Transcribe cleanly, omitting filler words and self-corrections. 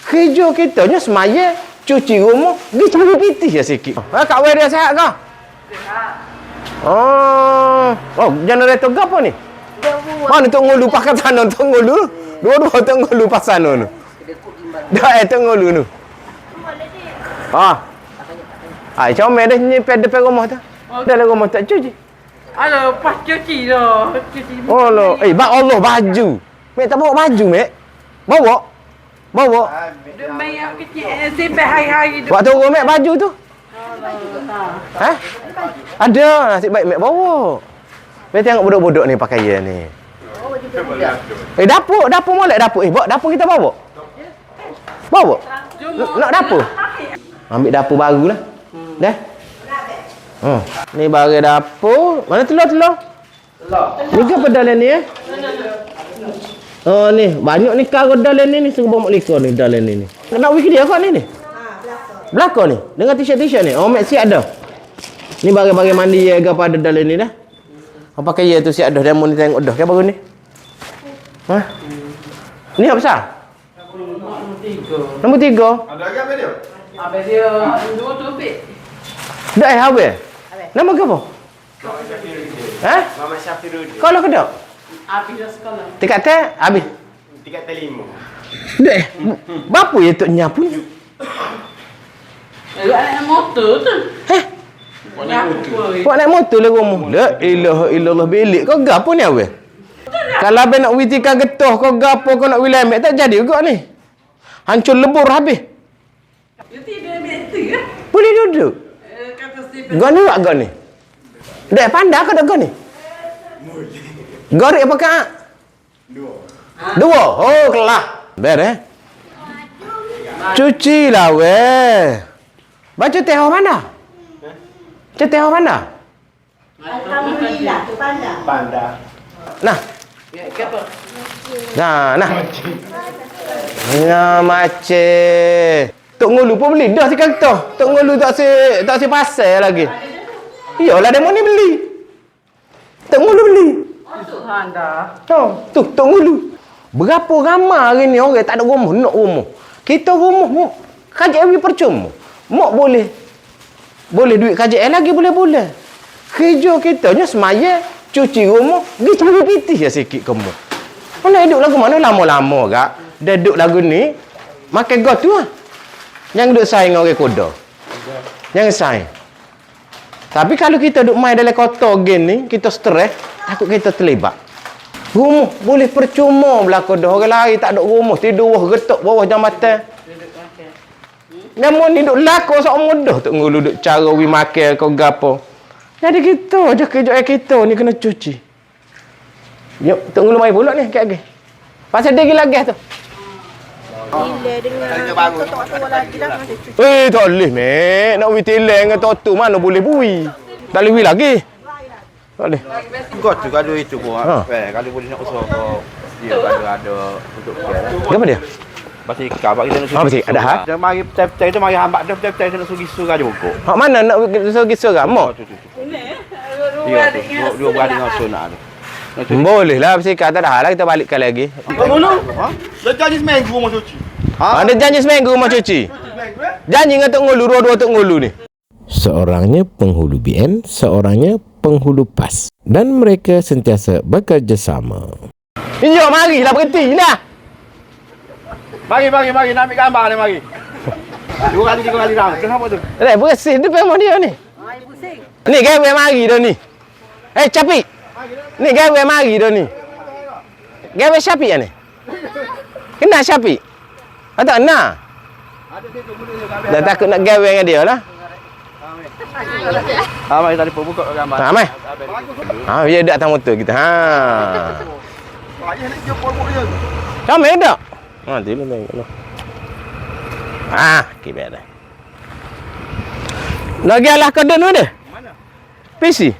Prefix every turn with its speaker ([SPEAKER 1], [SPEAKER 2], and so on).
[SPEAKER 1] Kerja kitanya semaya, cuci rumah, pergi cari piti ya sikit. Kak Wei dia sihat ke? Oh, generator ke apa ni? Mana tu ngulu pakai sana tu ngulu. Dua-dua tu ngulu pas sana tu. Dah tu ngulu tu. Comel dah nyimpan depan rumah tu. Dalam rumah tak cuci.
[SPEAKER 2] Alah, pas cuci dah. Cuci.
[SPEAKER 1] Oh lo, bak Allah baju. Mek tak bawa baju, Mek. Bawa.
[SPEAKER 2] Dia main yang kecil simpan hari-hari tu.
[SPEAKER 1] Buat turun Mek baju tu. Ada, nasib baik Mek bawa. Mek tengok budak-budak ni pakaian ni. Dapur molek dapur. Bawa dapur kita bawa. Bawa. Nak dapur. Ambil dapur baru lah. Dah. Ni barang dapur. Mana telur? Ni ke pedalan ni Oh ni, banyak ni karo dalam ni suruh bawa likor ni dalam ni. Nak wiki dia kau ni? Belakang ni. Dengan t-shirt ni. Oh, mek siap dah. Ni barang-barang mandi ya pada dalam ni dah. Apa pakai ya tu siap dah demo ni tengok dah. Ke baru ni? Ni apa besar? Nombor 3.
[SPEAKER 3] Ada lagi apa dia?
[SPEAKER 2] Habis dia dua tu ambil.
[SPEAKER 1] Dah habis. Nama ke apa?
[SPEAKER 3] Mama Syafirul.
[SPEAKER 1] Kalau ke dak?
[SPEAKER 2] Habis dah sekolah.
[SPEAKER 1] Dekat teh habis.
[SPEAKER 3] 3
[SPEAKER 1] Dah. Berapa ya tok nyapu ni?
[SPEAKER 2] Naik motor tu.
[SPEAKER 1] Buat naik motor lah rumah. La ilaha illallah bilik. Kau gapo ni awak? Kalau abang nak witikan getah kau gapo kau nak wilayah mek tak jadi juga ni. Hancur lebur habis.
[SPEAKER 2] Dia tidur ambil tu ke?
[SPEAKER 1] Boleh duduk.
[SPEAKER 2] Kata si
[SPEAKER 1] Gak ni tak gak ni? Dah pandai ke tak gak ni? Gorek apa kak? 2. Oh kelah. Beres. Cuci lah weh. Baca teh mana? Baca teh mana?
[SPEAKER 2] Alhamdulillah tu pandai.
[SPEAKER 3] Panda.
[SPEAKER 1] Nah.
[SPEAKER 2] Ya, apa?
[SPEAKER 1] Nah. Ya macam. Tok Ngulu pun beli dah sekarang tu. Tok Ngulu tak si pasal lagi. Iyalah demo ni beli. Tok Ngulu beli.
[SPEAKER 2] Tuhan dah.
[SPEAKER 1] Tu Tok Ngulu. Berapa ramai hari ni orang tak ada rumah, nak rumah. Kita rumah KJL percuma. Mak boleh duit KJL lagi boleh. Kerja kitanya semaya, cuci rumah, pergi cari piti ya sikit kamu. Mana duduk lagu mana lama-lama kak. Dia duduk lagu ni, makan gas tu lah. Jangan duduk saing dengan orang koda. Jangan saing. Tapi kalau kita duduk main dalam kota game ni, kita stres, takut kita terlibat. Rumah boleh percuma belakang dah. Orang lain tak ada rumah, tidur bawah getok bawah jambatan. Namun ni duk laku sok mudah tok ngulu duk cara wi makan kau gapo. Jadi kita je kerja kita ni kena cuci. Yuk tok ngulu mai pula ni kat lagi. Pasal dia lagi tu.
[SPEAKER 4] Bila dengan tok lagi dah masih cuci.
[SPEAKER 1] Tak boleh mek. Nak wi tilang dengan tok mana boleh bui. Tak boleh wi lagi. Tak boleh.
[SPEAKER 3] Kau tu kalau itu buat. Kalau boleh nak usaha kau dia kalau ada untuk dia.
[SPEAKER 1] Apa dia?
[SPEAKER 3] Pasti kau kita nak
[SPEAKER 1] Pasti ada hak.
[SPEAKER 3] Dia mari petai tu mari hambat dah petai nak sugi surah joko.
[SPEAKER 1] Hak mana nak pergi serang mak?
[SPEAKER 3] Dia tu. Dua beradik dengan sunat tu.
[SPEAKER 1] Boleh lah bersikap tak ada hal lah kita balikkan lagi.
[SPEAKER 3] Dulu. Dah janji seminggu rumah cuci.
[SPEAKER 1] Ada janji seminggu rumah cuci. Janji dengan Tok Ngulu, dua-dua Tok Ngulu ni. Seorangnya penghulu BN, seorangnya penghulu PAS. Dan mereka sentiasa bekerjasama. Jom marilah berhentilah.
[SPEAKER 3] Mari nak ambil gambar ni mari. 2 kali 3 kali dah. Kenapa tu?
[SPEAKER 1] Bersih depan rumah dia ni.
[SPEAKER 4] Pusing.
[SPEAKER 1] Ni gawe mari dah ni. Capik. Ni gawe mari dah ni. Gawe Syapik ni. Kenal Syapik? Tak kenal. Dah takut nak gawe dengan dia lah.
[SPEAKER 3] Mari tadi buka gambar.
[SPEAKER 1] Mai. Dia dak atas motor kita.
[SPEAKER 3] Ayah ni dia pokok dia.
[SPEAKER 1] Kamera tak? Nanti lu tengok lu. Kibet dah. Lagi alah kode nu dia?
[SPEAKER 3] Mana?
[SPEAKER 1] PC.